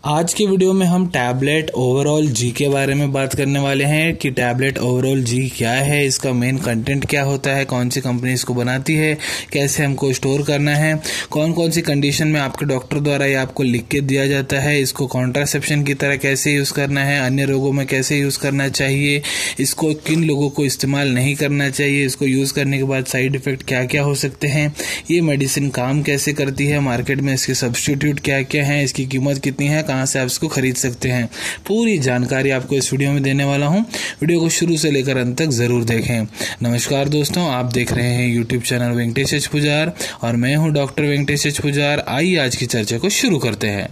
आज के वीडियो में हम टैबलेट ओवरऑल जी के बारे में बात करने वाले हैं कि टैबलेट ओवरऑल जी क्या है, इसका मेन कंटेंट क्या होता है, कौन सी कंपनी इसको बनाती है, कैसे हमको स्टोर करना है, कौन कौन सी कंडीशन में आपके डॉक्टर द्वारा ये आपको लिख के दिया जाता है, इसको कॉन्ट्रासेप्शन की तरह कैसे यूज़ करना है, अन्य रोगों में कैसे यूज़ करना चाहिए, इसको किन लोगों को इस्तेमाल नहीं करना चाहिए, इसको यूज़ करने के बाद साइड इफ़ेक्ट क्या क्या हो सकते हैं, ये मेडिसिन काम कैसे करती है, मार्केट में इसके सब्स्टिट्यूट क्या क्या हैं, इसकी कीमत कितनी है, कहाँ से आप इसको खरीद सकते हैं, पूरी जानकारी आपको इस वीडियो में देने वाला हूं। वीडियो को शुरू से लेकर अंत तक जरूर देखें। नमस्कार दोस्तों, आप देख रहे हैं यूट्यूब चैनल वेंकटेश एच पुजार और मैं हूं डॉक्टर वेंकटेश एच पुजार। आइए आज की चर्चा को शुरू करते हैं।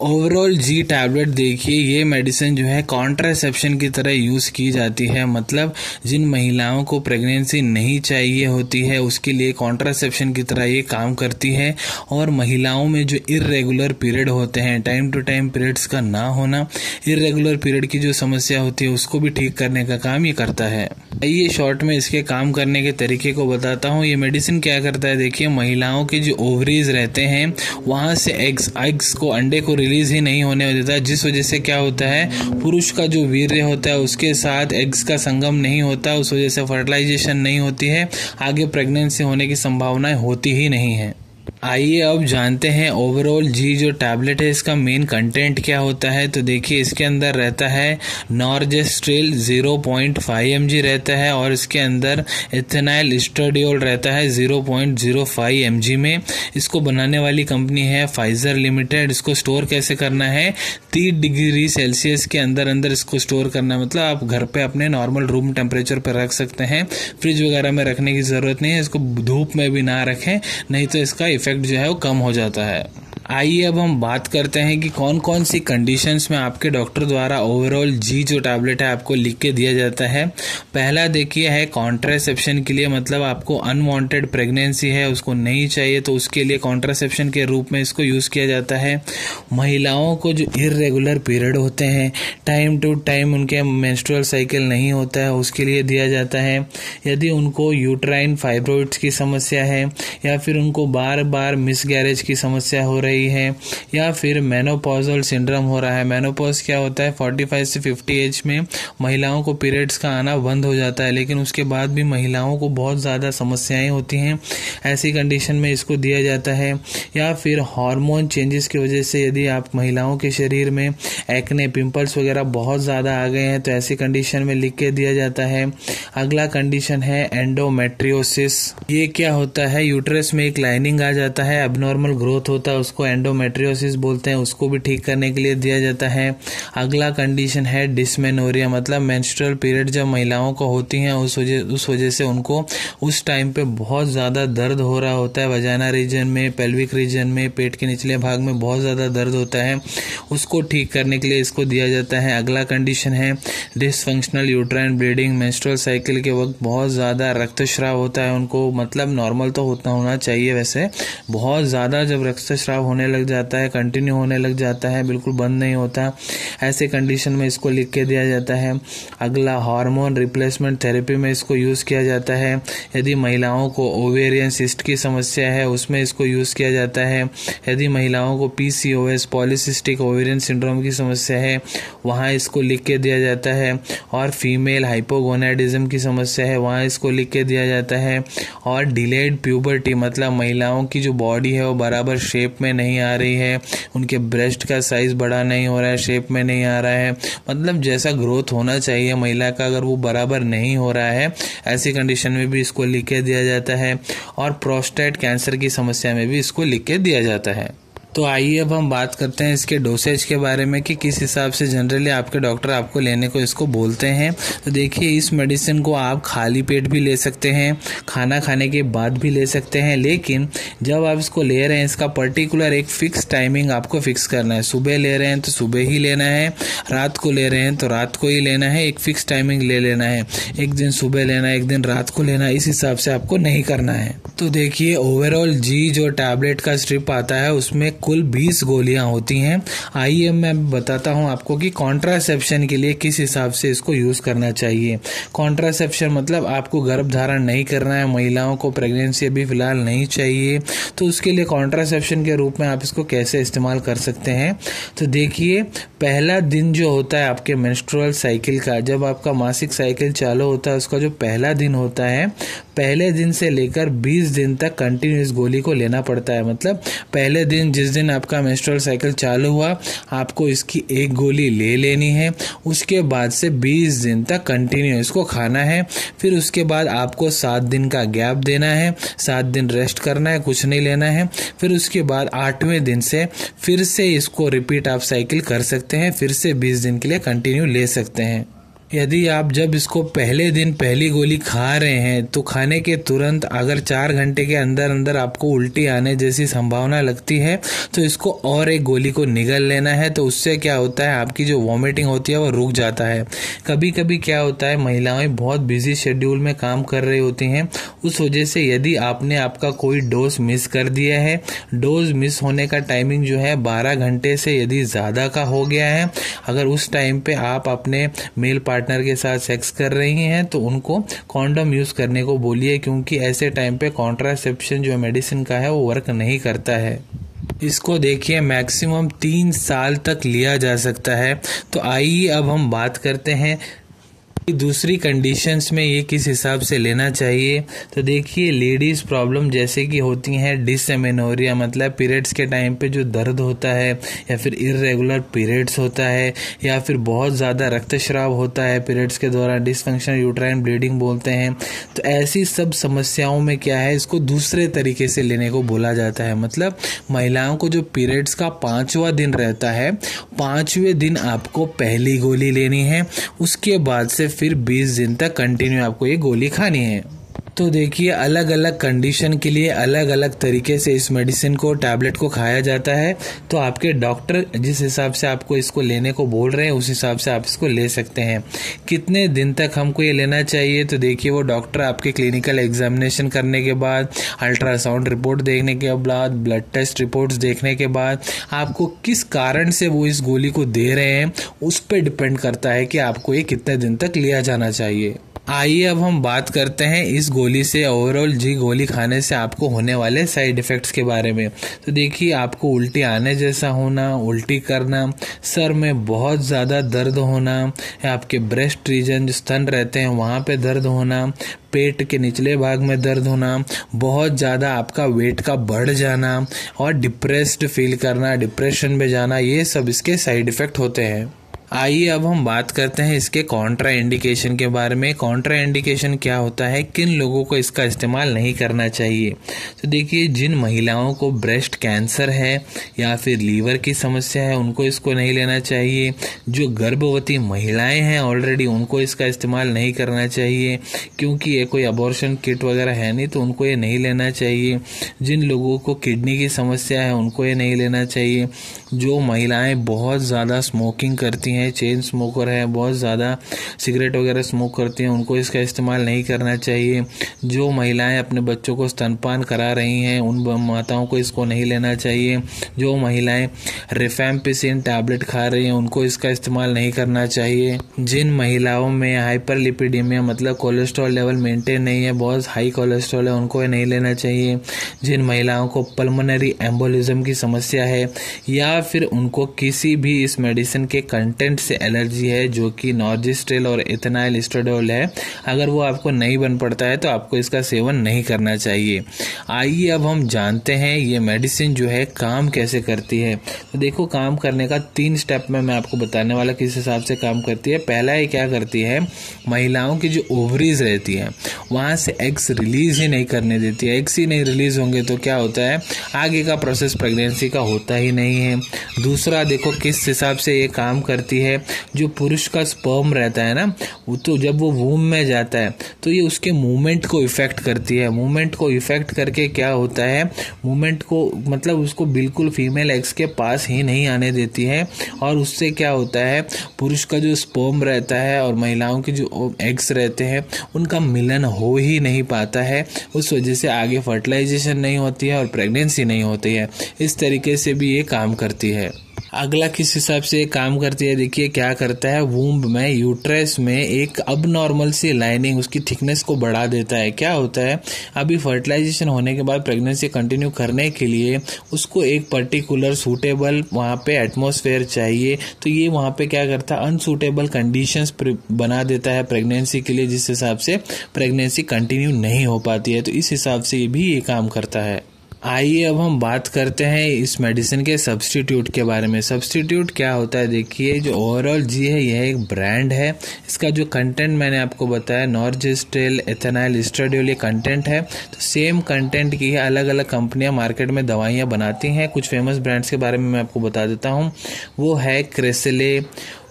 ओवरऑल जी टैबलेट देखिए, ये मेडिसिन जो है कॉन्ट्रासेप्शन की तरह यूज़ की जाती है। मतलब जिन महिलाओं को प्रेगनेंसी नहीं चाहिए होती है उसके लिए कॉन्ट्रासेप्शन की तरह ये काम करती है। और महिलाओं में जो इर्रेगुलर पीरियड होते हैं, टाइम टू टाइम पीरियड्स का ना होना, इर्रेगुलर पीरियड की जो समस्या होती है उसको भी ठीक करने का काम ये करता है। आइए शॉर्ट में इसके काम करने के तरीके को बताता हूँ। ये मेडिसिन क्या करता है, देखिए महिलाओं के जो ओवरीज रहते हैं वहाँ से एग्स को, अंडे को रिलीज ही नहीं होने देता, जिस वजह से क्या होता है, पुरुष का जो वीर्य होता है उसके साथ एग्स का संगम नहीं होता, उस वजह से फर्टिलाइजेशन नहीं होती है, आगे प्रेगनेंसी होने की संभावनाएं होती ही नहीं है। आइए अब जानते हैं ओवरऑल जी जो टैबलेट है इसका मेन कंटेंट क्या होता है। तो देखिए इसके अंदर रहता है नॉर्जेस्ट्रिल 0.5 mg रहता है और इसके अंदर एथेनाइल एस्ट्राडियोल रहता है 0.05 mg में। इसको बनाने वाली कंपनी है फाइजर लिमिटेड। इसको स्टोर कैसे करना है, 30 डिग्री सेल्सियस के अंदर इसको स्टोर करना है। मतलब आप घर पे अपने नॉर्मल रूम टेम्परेचर पर रख सकते हैं, फ्रिज वगैरह में रखने की ज़रूरत नहीं है। इसको धूप में भी ना रखें, नहीं तो इसका इफेक्ट जो है वो कम हो जाता है। आइए अब हम बात करते हैं कि कौन कौन सी कंडीशंस में आपके डॉक्टर द्वारा ओवरऑल जी जो टैबलेट है आपको लिख के दिया जाता है। पहला देखिए है कॉन्ट्रासेप्शन के लिए, मतलब आपको अनवांटेड प्रेगनेंसी है, उसको नहीं चाहिए तो उसके लिए कॉन्ट्रासेप्शन के रूप में इसको यूज़ किया जाता है। महिलाओं को जो इर्रेगुलर पीरियड होते हैं, टाइम टू टाइम उनके मेंस्ट्रुअल साइकिल नहीं होता है, उसके लिए दिया जाता है। यदि उनको यूट्राइन फाइब्रॉइड्स की समस्या है या फिर उनको बार बार मिसगैरेज की समस्या हो रही है या फिर मेनोपॉजल सिंड्रोम हो रहा है। मेनोपॉज क्या होता है, 45 से 50 एज में महिलाओं को पीरियड्स का आना बंद हो जाता है, लेकिन उसके बाद भी महिलाओं को बहुत ज़्यादा समस्याएं होती हैं। ऐसी कंडीशन में इसको दिया जाता है। या फिर हार्मोन चेंजेस की वजह से यदि आप महिलाओं के शरीर में एक्ने, पिंपल्स वगैरह बहुत ज़्यादा आ गए हैं तो ऐसी कंडीशन में लिख के दिया जाता है। अगला कंडीशन है एंडोमेट्रियोसिस। ये क्या होता है, यूट्रस में एक लाइनिंग आ जाता है, एबनॉर्मल ग्रोथ होता है, उसको एंडोमेट्रियोसिस बोलते हैं, उसको भी ठीक करने के लिए दिया जाता है। अगला कंडीशन है डिस्मेनोरिया, मतलब मेंस्ट्रुअल पीरियड जब महिलाओं को होती हैं उस वजह से उनको उस टाइम पे बहुत ज़्यादा दर्द हो रहा होता है, वजाइना रीजन में, पेल्विक रीजन में, पेट के निचले भाग में बहुत ज़्यादा दर्द होता है, उसको ठीक करने के लिए इसको दिया जाता है। अगला कंडीशन है dysfunctional uterine bleeding, menstrual cycle के वक्त बहुत ज़्यादा रक्तस्राव होता है उनको, मतलब नॉर्मल तो होना चाहिए वैसे, बहुत ज़्यादा जब रक्तस्राव होने लग जाता है, कंटिन्यू होने लग जाता है, बिल्कुल बंद नहीं होता, ऐसे कंडीशन में इसको लिख के दिया जाता है। अगला हार्मोन रिप्लेसमेंट थेरेपी में इसको यूज़ किया जाता है। यदि महिलाओं को ओवेरियन सिस्ट की समस्या है उसमें इसको यूज़ किया जाता है। यदि महिलाओं को PCOS पॉलीसिस्टिक ओवेरियन सिंड्रोम की समस्या है वहाँ इसको लिख के दिया जाता है। और फीमेल हाइपोगोनाडिज्म की समस्या है वहाँ इसको लिख के दिया जाता है। और डिलेड प्यूबर्टी, मतलब महिलाओं की जो बॉडी है वो बराबर शेप में नहीं आ रही है, उनके ब्रेस्ट का साइज बड़ा नहीं हो रहा है, शेप में नहीं आ रहा है, मतलब जैसा ग्रोथ होना चाहिए महिला का अगर वो बराबर नहीं हो रहा है, ऐसी कंडीशन में भी इसको लिख के दिया जाता है। और प्रोस्टेट कैंसर की समस्या में भी इसको लिख के दिया जाता है। तो आइए अब हम बात करते हैं इसके डोसेज के बारे में कि किस हिसाब से जनरली आपके डॉक्टर आपको लेने को इसको बोलते हैं। तो देखिए इस मेडिसिन को आप खाली पेट भी ले सकते हैं, खाना खाने के बाद भी ले सकते हैं, लेकिन जब आप इसको ले रहे हैं इसका पर्टिकुलर एक फिक्स टाइमिंग आपको फिक्स करना है। सुबह ले रहे हैं तो सुबह ही लेना है, रात को ले रहे हैं तो रात को ही लेना है, एक फिक्स टाइमिंग ले लेना है। एक दिन सुबह लेना है, एक दिन रात को लेना है, इस हिसाब से आपको नहीं करना है। तो देखिए ओवरऑल जी जो टैबलेट का स्ट्रिप आता है उसमें कुल 20 गोलियां होती हैं। आइए मैं बताता हूं आपको कि कॉन्ट्रासेप्शन के लिए किस हिसाब से इसको यूज़ करना चाहिए। कॉन्ट्रासेप्शन मतलब आपको गर्भ धारण नहीं करना है, महिलाओं को प्रेगनेंसी अभी फ़िलहाल नहीं चाहिए, तो उसके लिए कॉन्ट्रासेप्शन के रूप में आप इसको कैसे इस्तेमाल कर सकते हैं। तो देखिए, पहला दिन जो होता है आपके मेंस्ट्रुअल साइकिल का, जब आपका मासिक साइकिल चालू होता है, उसका जो पहला दिन होता है, पहले दिन से लेकर 20 दिन तक कंटिन्यू इस गोली को लेना पड़ता है। मतलब पहले दिन जिस दिन आपका मेंस्ट्रुअल साइकिल चालू हुआ, आपको इसकी एक गोली ले लेनी है। उसके बाद से 20 दिन तक कंटिन्यू इसको खाना है। फिर उसके बाद आपको 7 दिन का गैप देना है, 7 दिन रेस्ट करना है, कुछ नहीं लेना है। फिर उसके बाद 8वें दिन से फिर से इसको रिपीट आप साइकिल कर सकते हैं, फिर से 20 दिन के लिए कंटिन्यू ले सकते हैं। यदि आप जब इसको पहले दिन पहली गोली खा रहे हैं तो खाने के तुरंत अगर 4 घंटे के अंदर अंदर आपको उल्टी आने जैसी संभावना लगती है तो इसको और एक गोली को निगल लेना है। तो उससे क्या होता है, आपकी जो वॉमिटिंग होती है वो रुक जाता है। कभी कभी क्या होता है, महिलाएं बहुत बिजी शेड्यूल में काम कर रही होती हैं, उस वजह से यदि आपने आपका कोई डोज मिस कर दिया है, डोज मिस होने का टाइमिंग जो है 12 घंटे से यदि ज़्यादा का हो गया है, अगर उस टाइम पे आप अपने मेल पार्टनर के साथ सेक्स कर रही हैं तो उनको कॉन्डोम यूज़ करने को बोलिए, क्योंकि ऐसे टाइम पे कॉन्ट्रासेप्शन जो मेडिसिन का है वो वर्क नहीं करता है। इसको देखिए मैक्सिमम 3 साल तक लिया जा सकता है। तो आइए अब हम बात करते हैं दूसरी कंडीशंस में ये किस हिसाब से लेना चाहिए। तो देखिए, लेडीज़ प्रॉब्लम जैसे कि होती हैं डिसएमेनोरिया, मतलब पीरियड्स के टाइम पे जो दर्द होता है, या फिर इर्रेगुलर पीरियड्स होता है, या फिर बहुत ज़्यादा रक्तस्राव होता है पीरियड्स के दौरान, डिसफंक्शनल यूट्राइन ब्लीडिंग बोलते हैं। तो ऐसी सब समस्याओं में क्या है, इसको दूसरे तरीके से लेने को बोला जाता है। मतलब महिलाओं को जो पीरियड्स का 5वां दिन रहता है, 5वें दिन आपको पहली गोली लेनी है, उसके बाद से फिर 20 दिन तक कंटिन्यू आपको ये गोली खानी है। तो देखिए, अलग अलग कंडीशन के लिए अलग अलग तरीके से इस मेडिसिन को, टैबलेट को खाया जाता है। तो आपके डॉक्टर जिस हिसाब से आपको इसको लेने को बोल रहे हैं उस हिसाब से आप इसको ले सकते हैं। कितने दिन तक हमको ये लेना चाहिए, तो देखिए वो डॉक्टर आपके क्लिनिकल एग्जामिनेशन करने के बाद, अल्ट्रासाउंड रिपोर्ट देखने के बाद, ब्लड टेस्ट रिपोर्ट्स देखने के बाद, आपको किस कारण से वो इस गोली को दे रहे हैं उस पर डिपेंड करता है कि आपको ये कितने दिन तक लिया जाना चाहिए। आइए अब हम बात करते हैं इस गोली से, ओवरऑल जी गोली खाने से आपको होने वाले साइड इफ़ेक्ट्स के बारे में। तो देखिए, आपको उल्टी आने जैसा होना, उल्टी करना, सर में बहुत ज़्यादा दर्द होना, आपके ब्रेस्ट रीजन जो स्तन रहते हैं वहाँ पे दर्द होना, पेट के निचले भाग में दर्द होना, बहुत ज़्यादा आपका वेट का बढ़ जाना और डिप्रेस्ड फील करना, डिप्रेशन में जाना, ये सब इसके साइड इफ़ेक्ट होते हैं। आइए अब हम बात करते हैं इसके कॉन्ट्रा इंडिकेशन के बारे में। कॉन्ट्रा इंडिकेशन क्या होता है, किन लोगों को इसका इस्तेमाल नहीं करना चाहिए। तो देखिए, जिन महिलाओं को ब्रेस्ट कैंसर है या फिर लीवर की समस्या है उनको इसको नहीं लेना चाहिए। जो गर्भवती महिलाएं हैं ऑलरेडी उनको इसका इस्तेमाल नहीं करना चाहिए, क्योंकि ये कोई अबॉर्शन किट वगैरह है नहीं, तो उनको ये नहीं लेना चाहिए। जिन लोगों को किडनी की समस्या है उनको ये नहीं लेना चाहिए। जो महिलाएं बहुत ज़्यादा स्मोकिंग करती हैं, चेन स्मोकर है, बहुत ज़्यादा सिगरेट वगैरह स्मोक करती हैं, उनको इसका इस्तेमाल नहीं करना चाहिए। जो महिलाएं अपने बच्चों को स्तनपान करा रही हैं उन माताओं को इसको नहीं लेना चाहिए। जो महिलाएं रिफैम्पिसिन टैबलेट खा रही हैं उनको इसका इस्तेमाल नहीं करना चाहिए। जिन महिलाओं में हाइपरलिपिडीमिया मतलब कोलेस्ट्रॉल लेवल मेंटेन नहीं है, बहुत हाई कोलेस्ट्रॉल है, उनको नहीं लेना चाहिए। जिन महिलाओं को पल्मोनरी एम्बोलिज्म की समस्या है या फिर उनको किसी भी इस मेडिसिन के कंटेंट से एलर्जी है, जो कि नॉर्जिस्ट्रेल और इथेनाइल एस्ट्रेडोल है, अगर वो आपको नहीं बन पड़ता है तो आपको इसका सेवन नहीं करना चाहिए। आइए अब हम जानते हैं ये मेडिसिन जो है काम कैसे करती है। तो देखो, काम करने का 3 स्टेप में मैं आपको बताने वाला किस हिसाब से काम करती है। पहला ये क्या करती है, महिलाओं की जो ओवरीज रहती है वहाँ से एग्स रिलीज ही नहीं करने देती है। एग्स ही नहीं रिलीज होंगे तो क्या होता है, आगे का प्रोसेस प्रेगनेंसी का होता ही नहीं है। दूसरा देखो किस हिसाब से ये काम करती है, जो पुरुष का स्पर्म रहता है ना, वो तो जब वो वूम में जाता है तो ये उसके मूवमेंट को इफेक्ट करती है। मूवमेंट को इफेक्ट करके क्या होता है, मूवमेंट को मतलब उसको बिल्कुल फीमेल एग्स के पास ही नहीं आने देती है, और उससे क्या होता है, पुरुष का जो स्पर्म रहता है और महिलाओं के जो एग्स रहते हैं उनका मिलन हो ही नहीं पाता है। उस वजह से आगे फर्टिलाइजेशन नहीं होती है और प्रेगनेंसी नहीं होती है। इस तरीके से भी ये काम करती है। अगला किस हिसाब से काम करती है, देखिए क्या करता है, वूम्ब में यूट्रस में एक अब नॉर्मल सी लाइनिंग उसकी थिकनेस को बढ़ा देता है। क्या होता है, अभी फर्टिलाइजेशन होने के बाद प्रेगनेंसी कंटिन्यू करने के लिए उसको एक पर्टिकुलर सूटेबल वहाँ पे एटमॉस्फेयर चाहिए, तो ये वहाँ पे क्या करता है, अनसूटेबल कंडीशंस बना देता है प्रेगनेंसी के लिए, जिस हिसाब से प्रेगनेंसी कंटिन्यू नहीं हो पाती है। तो इस हिसाब से भी ये काम करता है। आइए अब हम बात करते हैं इस मेडिसिन के सब्स्टिट्यूट के बारे में। सब्स्टिट्यूट क्या होता है, देखिए जो ओवरऑल जी है यह एक ब्रांड है। इसका जो कंटेंट मैंने आपको बताया नॉर्जेस्ट्रेल एथेनाइल एस्ट्राडियोल ये कंटेंट है। तो सेम कंटेंट की अलग अलग कंपनियां मार्केट में दवाइयां बनाती हैं। कुछ फेमस ब्रांड्स के बारे में मैं आपको बता देता हूं, वो है क्रेसिले,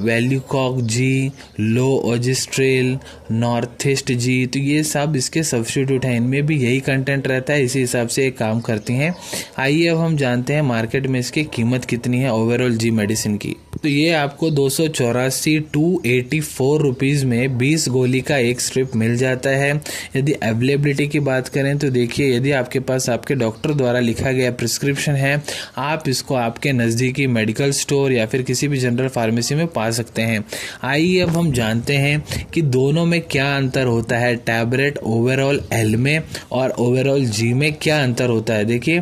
वैल्यूकॉक जी, लो ओजिस्ट्रेल, नॉर्थईस्ट जी, तो ये सब इसके सब्स्टिट्यूट हैं। इनमें भी यही कंटेंट रहता है, इसी हिसाब से ये काम करती हैं। आइए अब हम जानते हैं मार्केट में इसकी कीमत कितनी है ओवरऑल जी मेडिसिन की। तो ये आपको 284 रुपीज़ में 20 गोली का एक स्ट्रिप मिल जाता है। यदि अवेलेबिलिटी की बात करें तो देखिए, यदि आपके पास आपके डॉक्टर द्वारा लिखा गया प्रिस्क्रिप्शन है, आप इसको आपके नज़दीकी मेडिकल स्टोर या फिर किसी भी जनरल फार्मेसी में पा सकते हैं। आइए अब हम जानते हैं कि दोनों में क्या अंतर होता है, टैबलेट ओवरऑल एल में और ओवरऑल जी में क्या अंतर होता है। देखिए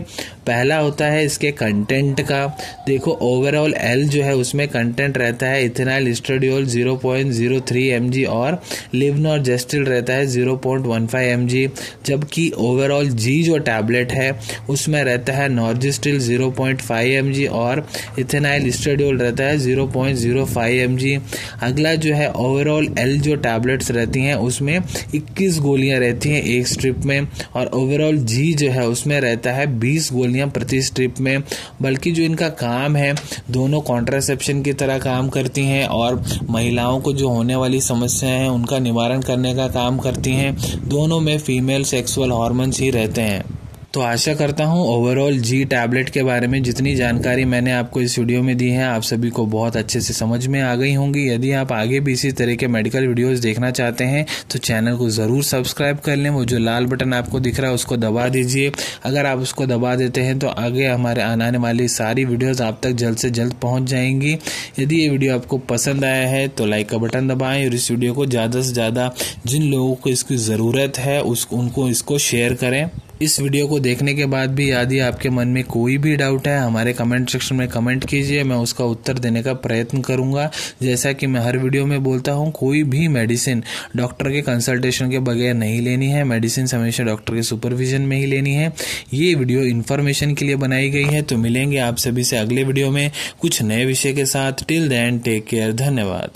पहला होता है इसके कंटेंट का। देखो ओवरऑल एल जो है उसमें कंटेंट रहता है इथेनाइल एस्ट्राडियोल 0.03 mg और लिवनॉर्जेस्ट्रिल रहता है 0.15 mg, जबकि ओवरऑल जी जो टैबलेट है उसमें रहता है नॉर्जेस्ट्रिल 0.5 mg और इथेनाइल एस्ट्राडियोल रहता है 0.05 mg। अगला जो है ओवरऑल एल जो टैबलेट्स रहती हैं उसमें 21 गोलियां रहती हैं एक स्ट्रिप में, और ओवरऑल जी जो है उसमें रहता है 20 गोलियां प्रति स्ट्रिप में। बल्कि जो इनका काम है, दोनों कॉन्ट्रासेप्शन की तरह काम करती हैं और महिलाओं को जो होने वाली समस्याएं हैं उनका निवारण करने का काम करती हैं। दोनों में फीमेल सेक्सुअल हार्मोन्स ही रहते हैं। तो आशा करता हूँ ओवरऑल जी टैबलेट के बारे में जितनी जानकारी मैंने आपको इस वीडियो में दी है आप सभी को बहुत अच्छे से समझ में आ गई होंगी। यदि आप आगे भी इसी तरह के मेडिकल वीडियोस देखना चाहते हैं तो चैनल को ज़रूर सब्सक्राइब कर लें। वो जो लाल बटन आपको दिख रहा है उसको दबा दीजिए। अगर आप उसको दबा देते हैं तो आगे हमारे आने वाली सारी वीडियोज़ आप तक जल्द से जल्द पहुँच जाएंगी। यदि ये वीडियो आपको पसंद आया है तो लाइक का बटन दबाएँ और इस वीडियो को ज़्यादा से ज़्यादा जिन लोगों को इसकी ज़रूरत है उनको इसको शेयर करें। इस वीडियो को देखने के बाद भी यदि आपके मन में कोई भी डाउट है हमारे कमेंट सेक्शन में कमेंट कीजिए, मैं उसका उत्तर देने का प्रयत्न करूंगा। जैसा कि मैं हर वीडियो में बोलता हूं, कोई भी मेडिसिन डॉक्टर के कंसल्टेशन के बगैर नहीं लेनी है। मेडिसिन हमेशा डॉक्टर के सुपरविजन में ही लेनी है। ये वीडियो इन्फॉर्मेशन के लिए बनाई गई है। तो मिलेंगे आप सभी से अगले वीडियो में कुछ नए विषय के साथ। टिल देन टेक केयर, धन्यवाद।